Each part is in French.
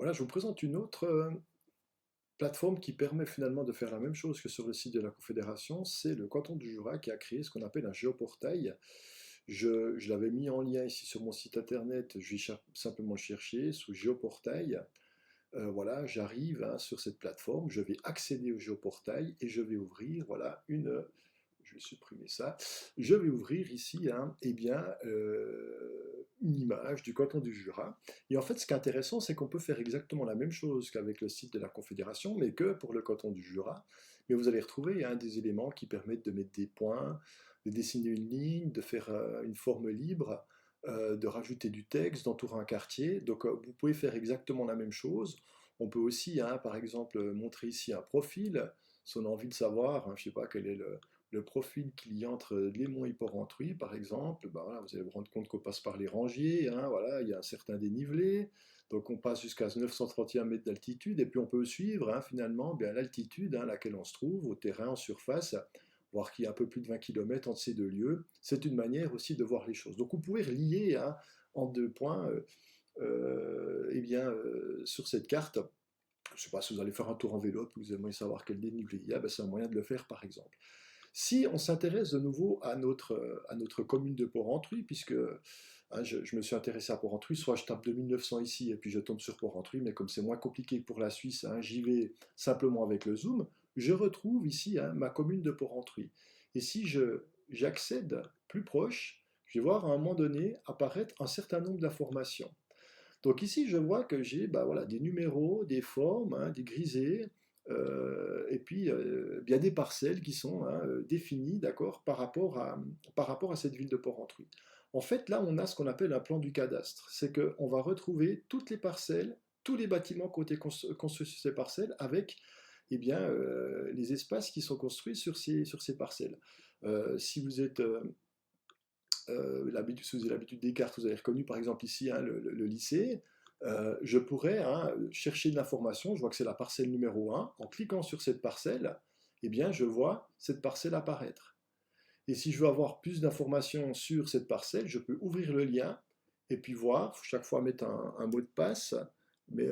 Voilà, je vous présente une autre plateforme qui permet finalement de faire la même chose que sur le site de la Confédération. C'est le canton du Jura qui a créé ce qu'on appelle un géoportail. Je l'avais mis en lien ici sur mon site internet, je vais simplement chercher sous géoportail. Voilà, j'arrive hein, sur cette plateforme, je vais accéder au géoportail et je vais ouvrir voilà, je vais supprimer ça, je vais ouvrir ici hein, eh bien, une image du canton du Jura. Et en fait, ce qui est intéressant, c'est qu'on peut faire exactement la même chose qu'avec le site de la Confédération, mais que pour le canton du Jura. Mais vous allez retrouver hein, des éléments qui permettent de mettre des points, de dessiner une ligne, de faire une forme libre, de rajouter du texte, d'entourer un quartier. Donc vous pouvez faire exactement la même chose. On peut aussi, hein, par exemple, montrer ici un profil, si on a envie de savoir, hein, je ne sais pas quel est le profil qu'il y a entre Lémont et Port-Rentruy, par exemple, ben voilà, vous allez vous rendre compte qu'on passe par les Rangiers, hein, voilà, il y a un certain dénivelé, donc on passe jusqu'à 931 mètres d'altitude, et puis on peut suivre hein, finalement bien l'altitude hein, à laquelle on se trouve, au terrain, en surface, voir qu'il y a un peu plus de 20 km entre ces deux lieux. C'est une manière aussi de voir les choses. Donc vous pouvez relier hein, en deux points eh bien, sur cette carte. Je ne sais pas si vous allez faire un tour en vélo, puis vous aimeriez savoir quel dénivelé il y a, ben, c'est un moyen de le faire par exemple. Si on s'intéresse de nouveau à notre commune de Port-Rentruy, puisque hein, je me suis intéressé à Port-Rentruy, soit je tape 2900 ici et puis je tombe sur Port-Rentruy, mais comme c'est moins compliqué que pour la Suisse, hein, j'y vais simplement avec le zoom, je retrouve ici hein, ma commune de Port-Rentruy. Et si j'accède plus proche, je vais voir à un moment donné apparaître un certain nombre d'informations. Donc ici, je vois que j'ai bah, voilà, des numéros, des formes, hein, des grisées, et puis bien des parcelles qui sont hein, définies d'accord, par rapport à cette ville de Port-Rentruy. En fait, là, on a ce qu'on appelle un plan du cadastre. C'est qu'on va retrouver toutes les parcelles, tous les bâtiments qui ont été construits sur ces parcelles avec eh bien, les espaces qui sont construits sur ces parcelles. Si vous êtes si vous avez l'habitude des cartes, vous avez reconnu par exemple ici hein, le lycée, je pourrais hein, chercher de l'information, je vois que c'est la parcelle numéro 1, en cliquant sur cette parcelle, eh bien je vois cette parcelle apparaître. Et si je veux avoir plus d'informations sur cette parcelle, je peux ouvrir le lien et puis voir, faut chaque fois mettre un mot de passe, mais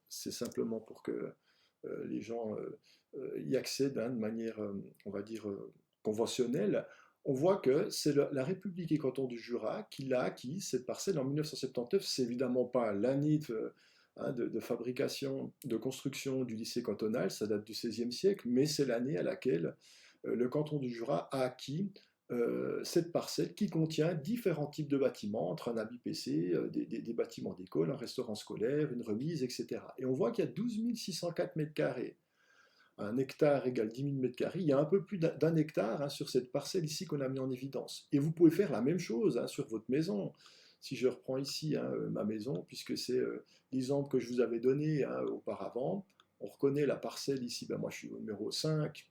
c'est simplement pour que les gens y accèdent hein, de manière, on va dire, conventionnelle. On voit que c'est la République et canton du Jura qui l'a acquis, cette parcelle, en 1979. C'est évidemment pas l'année hein, de fabrication, de construction du lycée cantonal, ça date du XVIe siècle, mais c'est l'année à laquelle le canton du Jura a acquis cette parcelle qui contient différents types de bâtiments, entre un habit PC, des bâtiments d'école, un restaurant scolaire, une remise, etc. Et on voit qu'il y a 12 604 mètres carrés. Un hectare égale 10 000 mètres carrés. Il y a un peu plus d'un hectare hein, sur cette parcelle ici qu'on a mis en évidence. Et vous pouvez faire la même chose hein, sur votre maison. Si je reprends ici hein, ma maison, puisque c'est l'exemple que je vous avais donné hein, auparavant, on reconnaît la parcelle ici, ben moi je suis au numéro 5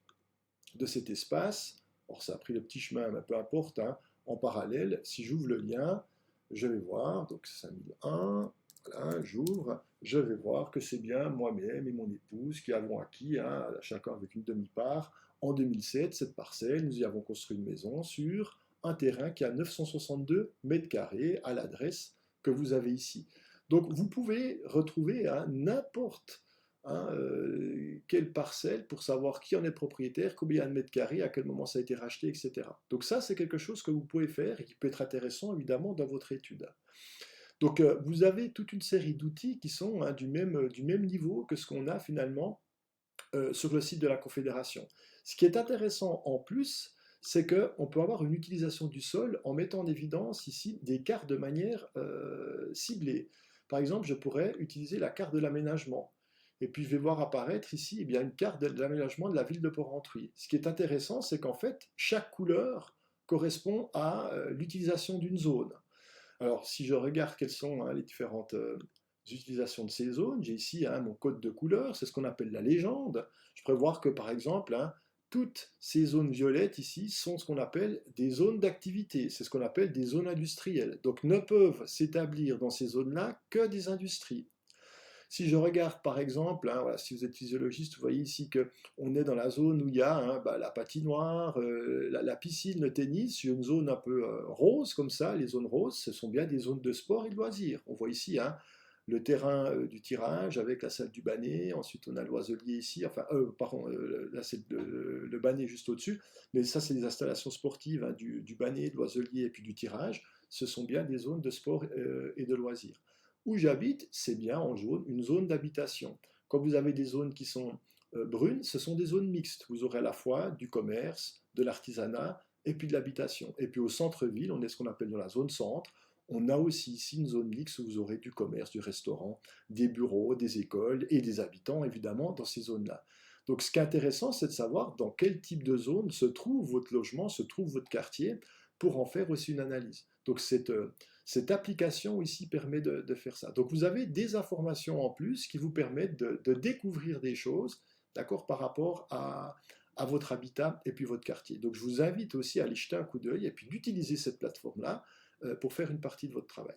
de cet espace. Or, ça a pris le petit chemin, mais peu importe. Hein. En parallèle, si j'ouvre le lien, je vais voir, donc 5001, voilà, j'ouvre, je vais voir que c'est bien moi-même et mon épouse qui avons acquis, hein, chacun avec une demi-part, en 2007, cette parcelle. Nous y avons construit une maison sur un terrain qui a 962 mètres carrés à l'adresse que vous avez ici. Donc, vous pouvez retrouver hein, n'importe hein, quelle parcelle pour savoir qui en est propriétaire, combien il y a de mètres carrés, à quel moment ça a été racheté, etc. Donc ça, c'est quelque chose que vous pouvez faire et qui peut être intéressant, évidemment, dans votre étude. Donc vous avez toute une série d'outils qui sont hein, du même niveau que ce qu'on a finalement sur le site de la Confédération. Ce qui est intéressant en plus, c'est qu'on peut avoir une utilisation du sol en mettant en évidence ici des cartes de manière ciblée. Par exemple, je pourrais utiliser la carte de l'aménagement. Et puis je vais voir apparaître ici eh bien, une carte de l'aménagement de la ville de Port-Rentruy. Ce qui est intéressant, c'est qu'en fait, chaque couleur correspond à l'utilisation d'une zone. Alors, si je regarde quelles sont hein, les différentes utilisations de ces zones, j'ai ici hein, mon code de couleur, c'est ce qu'on appelle la légende. Je pourrais voir que, par exemple, hein, toutes ces zones violettes ici sont ce qu'on appelle des zones d'activité, c'est ce qu'on appelle des zones industrielles. Donc, ne peuvent s'établir dans ces zones-là que des industries. Si je regarde par exemple, hein, voilà, si vous êtes physiologiste, vous voyez ici qu'on est dans la zone où il y a hein, bah, la patinoire, la piscine, le tennis, sur une zone un peu rose comme ça. Les zones roses, ce sont bien des zones de sport et de loisirs. On voit ici hein, le terrain du tirage avec la salle du Bannet, ensuite on a l'Oiselier ici, enfin, pardon, là c'est le Bannet juste au-dessus, mais ça c'est des installations sportives hein, du Bannet, de l'Oiselier et puis du tirage, ce sont bien des zones de sport et de loisirs. Où j'habite, c'est bien en jaune, une zone d'habitation. Quand vous avez des zones qui sont brunes, ce sont des zones mixtes. Vous aurez à la fois du commerce, de l'artisanat et puis de l'habitation. Et puis au centre-ville, on est ce qu'on appelle dans la zone centre. On a aussi ici une zone mixte où vous aurez du commerce, du restaurant, des bureaux, des écoles et des habitants, évidemment, dans ces zones-là. Donc ce qui est intéressant, c'est de savoir dans quel type de zone se trouve votre logement, se trouve votre quartier, pour en faire aussi une analyse. Donc cette application ici permet de faire ça. Donc vous avez des informations en plus qui vous permettent de découvrir des choses, d'accord, par rapport à votre habitat et puis votre quartier. Donc je vous invite aussi à aller jeter un coup d'œil et puis d'utiliser cette plateforme-là pour faire une partie de votre travail.